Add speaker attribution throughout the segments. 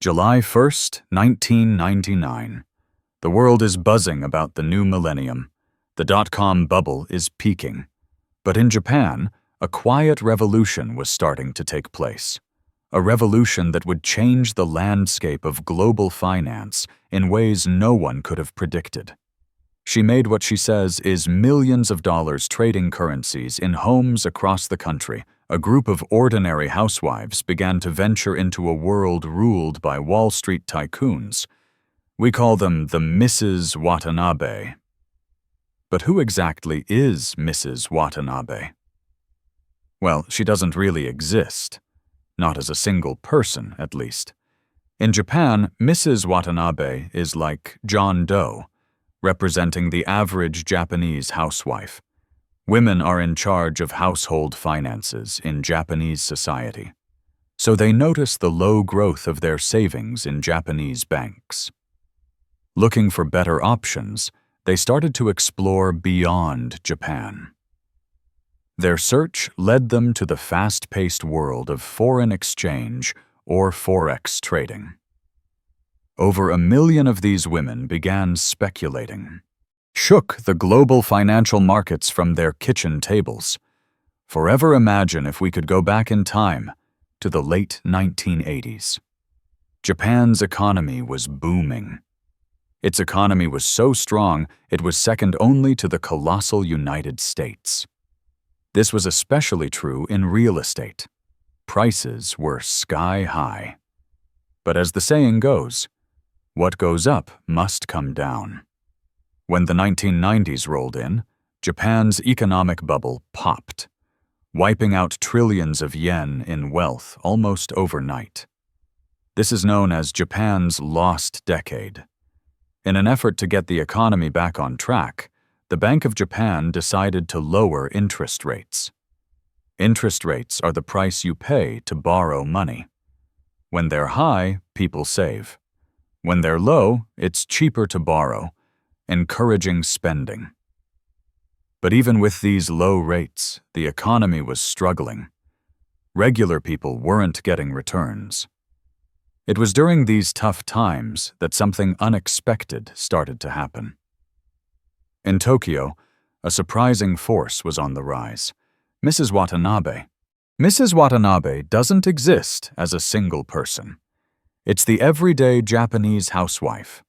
Speaker 1: July 1st, 1999. The world is buzzing about the new millennium. The dot-com bubble is peaking. But in Japan, a quiet revolution was starting to take place. A revolution that would change the landscape of global finance in ways no one could have predicted. She made what she says is millions of dollars trading currencies in homes across the country. A group of ordinary housewives began to venture into a world ruled by Wall Street tycoons. We call them the Mrs. Watanabe. But who exactly is Mrs. Watanabe? Well, she doesn't really exist. Not as a single person, at least. In Japan, Mrs. Watanabe is like John Doe, representing the average Japanese housewife. Women are in charge of household finances in Japanese society, so they notice the low growth of their savings in Japanese banks. Looking for better options, they started to explore beyond Japan. Their search led them to the fast-paced world of foreign exchange or forex trading. Over 1 million of these women began speculating, shook the global financial markets from their kitchen tables. Forever imagine if we could go back in time to the late 1980s. Japan's economy was booming. Its economy was so strong it was second only to the colossal United States. This was especially true in real estate. Prices were sky high. But as the saying goes, what goes up must come down. When the 1990s rolled in, Japan's economic bubble popped, wiping out trillions of yen in wealth almost overnight. This is known as Japan's lost decade. In an effort to get the economy back on track, the Bank of Japan decided to lower interest rates. Interest rates are the price you pay to borrow money. When they're high, people save. When they're low, it's cheaper to borrow, encouraging spending. But even with these low rates, the economy was struggling. Regular people weren't getting returns. It was during these tough times that something unexpected started to happen. In Tokyo, a surprising force was on the rise: Mrs. Watanabe. Mrs. Watanabe doesn't exist as a single person. It's the everyday Japanese housewife.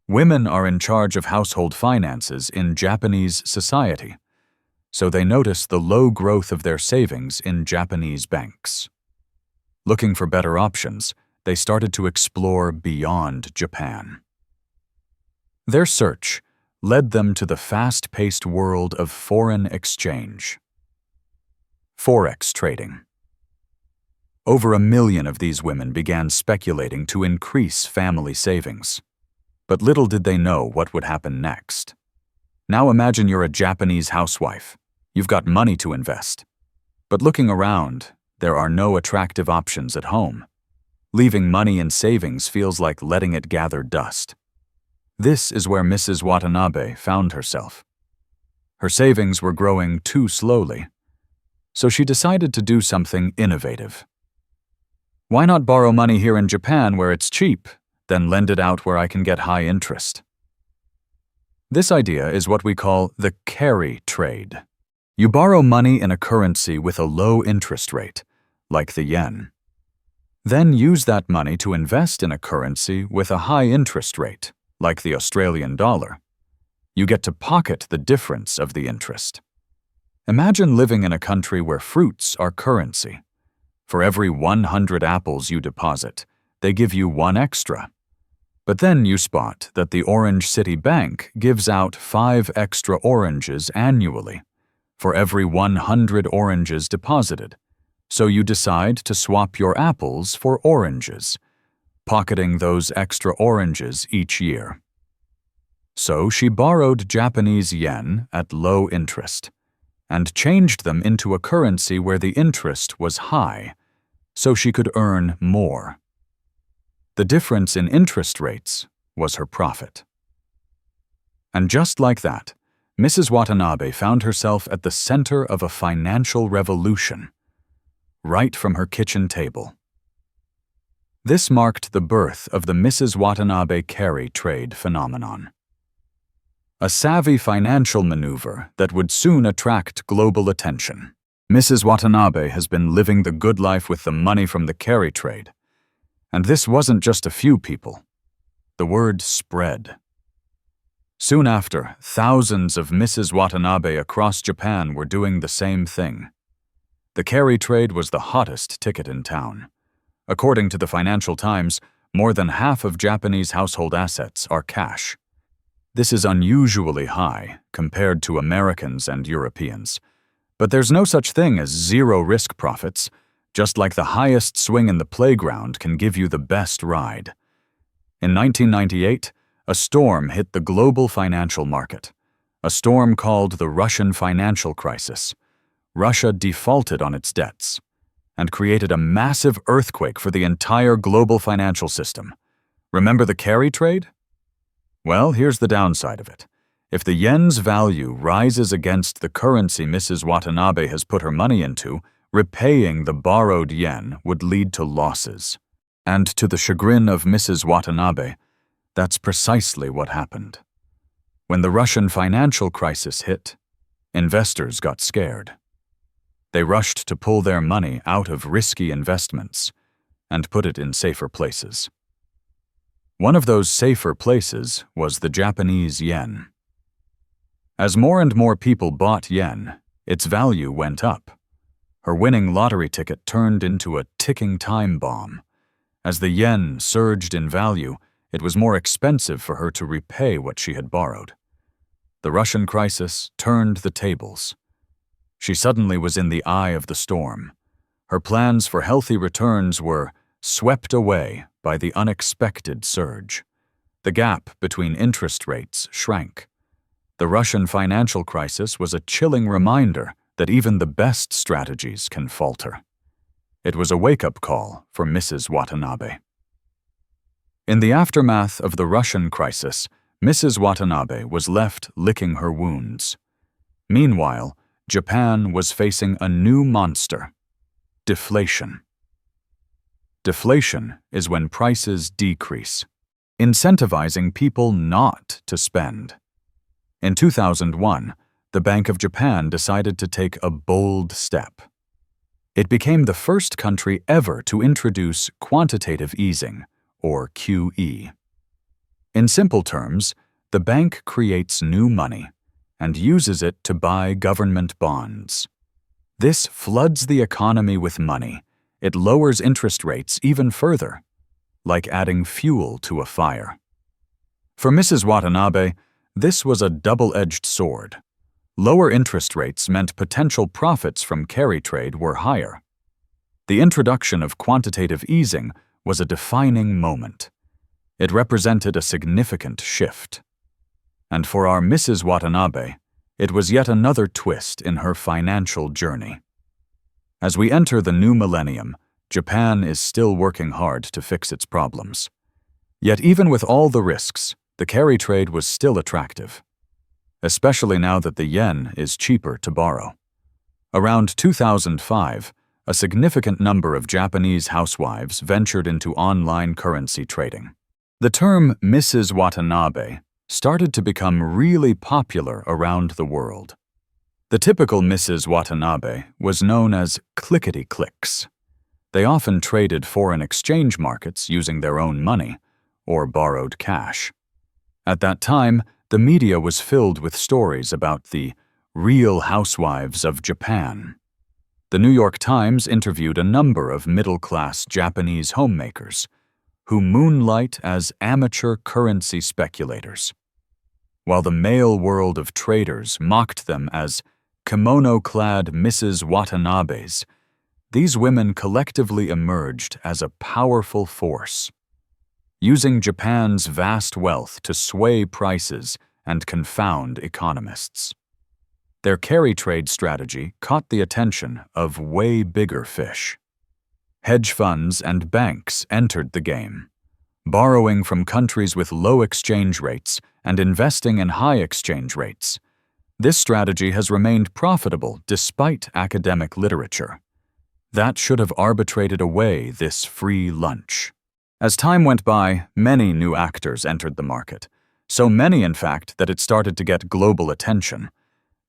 Speaker 1: Women are in charge of household finances in Japanese society, so they notice the low growth of their savings in Japanese banks. Looking for better options, they started to explore beyond Japan. Their search led them to the fast-paced world of foreign exchange. Forex trading. Over 1 million of these women began speculating to increase family savings. But little did they know what would happen next. Now imagine you're a Japanese housewife. You've got money to invest. But looking around, there are no attractive options at home. Leaving money in savings feels like letting it gather dust. This is where Mrs. Watanabe found herself. Her savings were growing too slowly, so she decided to do something innovative. Why not borrow money here in Japan where it's cheap, then lend it out where I can get high interest? This idea is what we call the carry trade. You borrow money in a currency with a low interest rate, like the yen. Then use that money to invest in a currency with a high interest rate, like the Australian dollar. You get to pocket the difference of the interest. Imagine living in a country where fruits are currency. For every 100 apples you deposit, they give you 1 extra. But then you spot that the Orange City Bank gives out 5 extra oranges annually for every 100 oranges deposited. So you decide to swap your apples for oranges, pocketing those extra oranges each year. So she borrowed Japanese yen at low interest and changed them into a currency where the interest was high, so she could earn more. The difference in interest rates was her profit. And just like that, Mrs. Watanabe found herself at the center of a financial revolution, right from her kitchen table. This marked the birth of the Mrs. Watanabe carry trade phenomenon. A savvy financial maneuver that would soon attract global attention. Mrs. Watanabe has been living the good life with the money from the carry trade. And this wasn't just a few people. The word spread. Soon after, thousands of Mrs. Watanabe across Japan were doing the same thing. The carry trade was the hottest ticket in town. According to the Financial Times, more than half of Japanese household assets are cash. This is unusually high compared to Americans and Europeans. But there's no such thing as zero-risk profits, just like the highest swing in the playground can give you the best ride. In 1998, a storm hit the global financial market, a storm called the Russian financial crisis. Russia defaulted on its debts and created a massive earthquake for the entire global financial system. Remember the carry trade? Well, here's the downside of it. If the yen's value rises against the currency Mrs. Watanabe has put her money into, repaying the borrowed yen would lead to losses. And to the chagrin of Mrs. Watanabe, that's precisely what happened. When the Russian financial crisis hit, investors got scared. They rushed to pull their money out of risky investments and put it in safer places. One of those safer places was the Japanese yen. As more and more people bought yen, its value went up. Her winning lottery ticket turned into a ticking time bomb. As the yen surged in value, it was more expensive for her to repay what she had borrowed. The Russian crisis turned the tables. She suddenly was in the eye of the storm. Her plans for healthy returns were swept away by the unexpected surge. The gap between interest rates shrank. The Russian financial crisis was a chilling reminder that even the best strategies can falter. It was a wake-up call for Mrs. Watanabe. In the aftermath of the Russian crisis, Mrs. Watanabe was left licking her wounds. Meanwhile, Japan was facing a new monster: deflation. Deflation is when prices decrease, incentivizing people not to spend. In 2001, the Bank of Japan decided to take a bold step. It became the first country ever to introduce quantitative easing, or QE. In simple terms, the bank creates new money and uses it to buy government bonds. This floods the economy with money. It lowers interest rates even further, like adding fuel to a fire. For Mrs. Watanabe, this was a double-edged sword. Lower interest rates meant potential profits from carry trade were higher. The introduction of quantitative easing was a defining moment. It represented a significant shift. And for our Mrs. Watanabe, it was yet another twist in her financial journey. As we enter the new millennium, Japan is still working hard to fix its problems. Yet even with all the risks, the carry trade was still attractive, especially now that the yen is cheaper to borrow. Around 2005, a significant number of Japanese housewives ventured into online currency trading. The term Mrs. Watanabe started to become really popular around the world. The typical Mrs. Watanabe was known as clickety-clicks. They often traded foreign exchange markets using their own money or borrowed cash. At that time, the media was filled with stories about the real housewives of Japan. The New York Times interviewed a number of middle-class Japanese homemakers who moonlight as amateur currency speculators, while the male world of traders mocked them as kimono-clad Mrs. Watanabes. These women collectively emerged as a powerful force, using Japan's vast wealth to sway prices and confound economists. Their carry trade strategy caught the attention of way bigger fish. Hedge funds and banks entered the game, borrowing from countries with low exchange rates and investing in high exchange rates. This strategy has remained profitable despite academic literature. That should have arbitrated away this free lunch. As time went by, many new actors entered the market. So many, in fact, that it started to get global attention.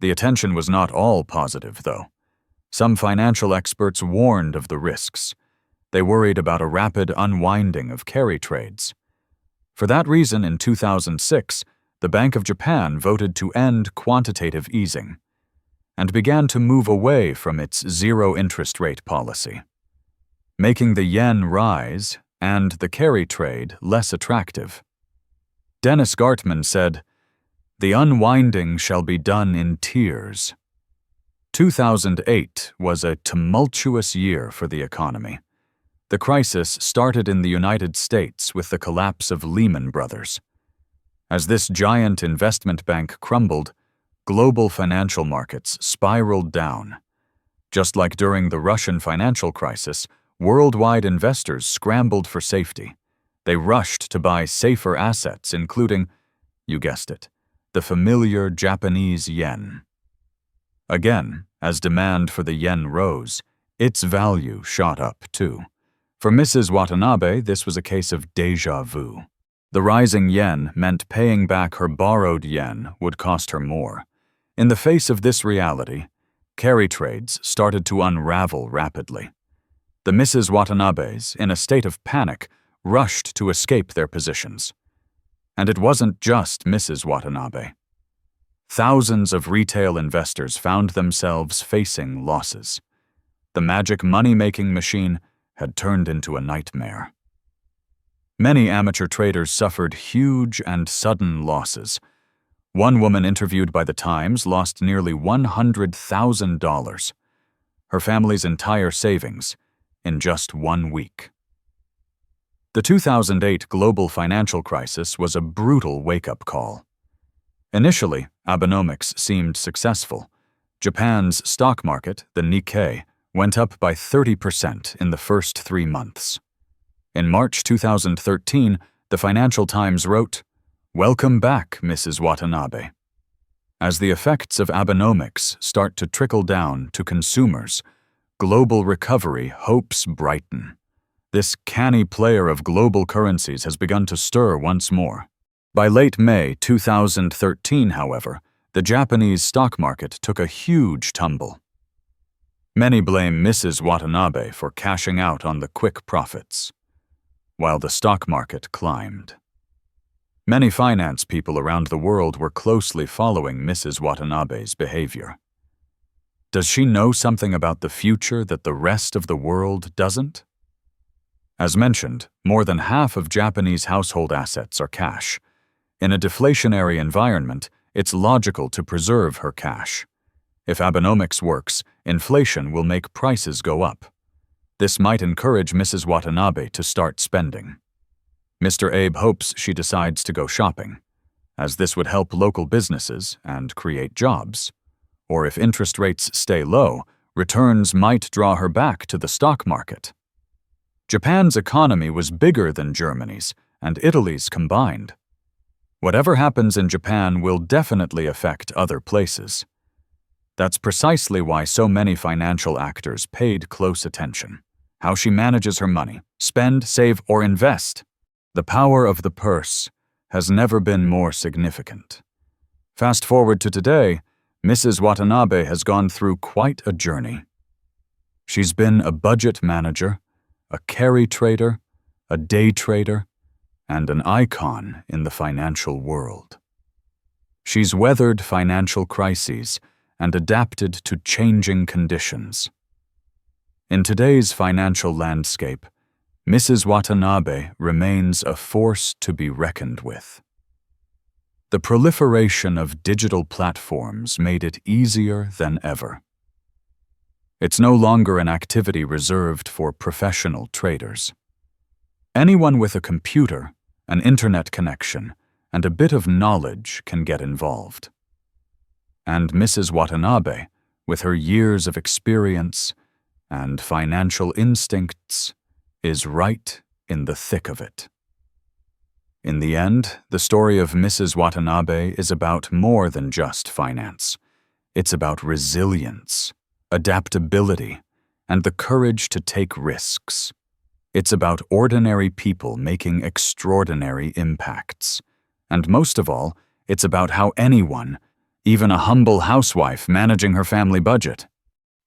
Speaker 1: The attention was not all positive, though. Some financial experts warned of the risks. They worried about a rapid unwinding of carry trades. For that reason, in 2006, the Bank of Japan voted to end quantitative easing and began to move away from its zero interest rate policy, making the yen rise and the carry trade less attractive. Dennis Gartman said, "The unwinding shall be done in tears." 2008 was a tumultuous year for the economy. The crisis started in the United States with the collapse of Lehman Brothers. As this giant investment bank crumbled, global financial markets spiraled down. Just like during the Russian financial crisis, worldwide investors scrambled for safety. They rushed to buy safer assets, including, you guessed it, the familiar Japanese yen. Again, as demand for the yen rose, its value shot up too. For Mrs. Watanabe, this was a case of déjà vu. The rising yen meant paying back her borrowed yen would cost her more. In the face of this reality, carry trades started to unravel rapidly. The Mrs. Watanabes, in a state of panic, rushed to escape their positions. And it wasn't just Mrs. Watanabe. Thousands of retail investors found themselves facing losses. The magic money-making machine had turned into a nightmare. Many amateur traders suffered huge and sudden losses. One woman interviewed by The Times lost nearly $100,000, her family's entire savings, in just 1 week. The 2008 global financial crisis was a brutal wake-up call. Initially, Abenomics seemed successful. Japan's stock market, the Nikkei, went up by 30% in the first 3 months. In March 2013, the Financial Times wrote, "Welcome back, Mrs. Watanabe." As the effects of Abenomics start to trickle down to consumers, global recovery hopes brighten. This canny player of global currencies has begun to stir once more. By late May 2013, however, the Japanese stock market took a huge tumble. Many blame Mrs. Watanabe for cashing out on the quick profits, while the stock market climbed. Many finance people around the world were closely following Mrs. Watanabe's behavior. Does she know something about the future that the rest of the world doesn't? As mentioned, more than half of Japanese household assets are cash. In a deflationary environment, it's logical to preserve her cash. If Abenomics works, inflation will make prices go up. This might encourage Mrs. Watanabe to start spending. Mr. Abe hopes she decides to go shopping, as this would help local businesses and create jobs. Or if interest rates stay low, returns might draw her back to the stock market. Japan's economy was bigger than Germany's and Italy's combined. Whatever happens in Japan will definitely affect other places. That's precisely why so many financial actors paid close attention. How she manages her money, spend, save, or invest. The power of the purse has never been more significant. Fast forward to today, Mrs. Watanabe has gone through quite a journey. She's been a budget manager, a carry trader, a day trader, and an icon in the financial world. She's weathered financial crises and adapted to changing conditions. In today's financial landscape, Mrs. Watanabe remains a force to be reckoned with. The proliferation of digital platforms made it easier than ever. It's no longer an activity reserved for professional traders. Anyone with a computer, an internet connection, and a bit of knowledge can get involved. And Mrs. Watanabe, with her years of experience and financial instincts, is right in the thick of it. In the end, the story of Mrs. Watanabe is about more than just finance. It's about resilience, adaptability, and the courage to take risks. It's about ordinary people making extraordinary impacts. And most of all, it's about how anyone, even a humble housewife managing her family budget,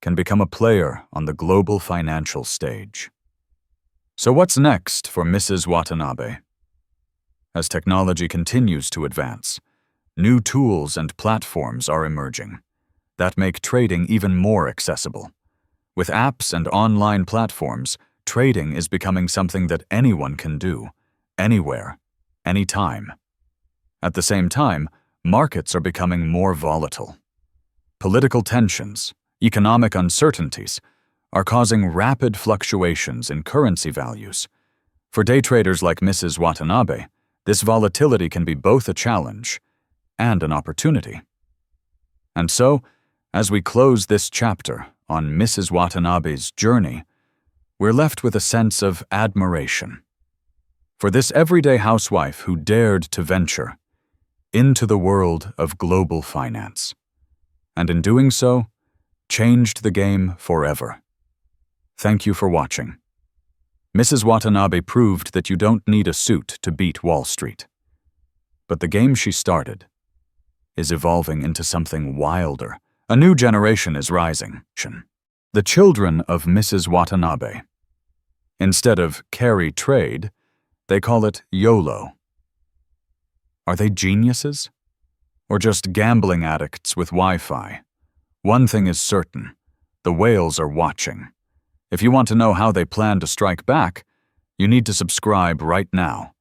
Speaker 1: can become a player on the global financial stage. So what's next for Mrs. Watanabe? As technology continues to advance, new tools and platforms are emerging that make trading even more accessible. With apps and online platforms, trading is becoming something that anyone can do, anywhere, anytime. At the same time, markets are becoming more volatile. Political tensions, economic uncertainties, are causing rapid fluctuations in currency values. For day traders like Mrs. Watanabe, this volatility can be both a challenge and an opportunity. And so, as we close this chapter on Mrs. Watanabe's journey, we're left with a sense of admiration for this everyday housewife who dared to venture into the world of global finance, and in doing so, changed the game forever. Thank you for watching. Mrs. Watanabe proved that you don't need a suit to beat Wall Street. But the game she started is evolving into something wilder. A new generation is rising. The children of Mrs. Watanabe. Instead of carry trade, they call it YOLO. Are they geniuses? Or just gambling addicts with Wi-Fi? One thing is certain, the whales are watching. If you want to know how they plan to strike back, you need to subscribe right now.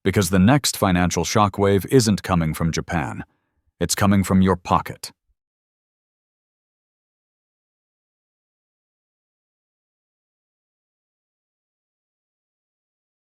Speaker 1: Because the next financial shockwave isn't coming from Japan, it's coming from your pocket.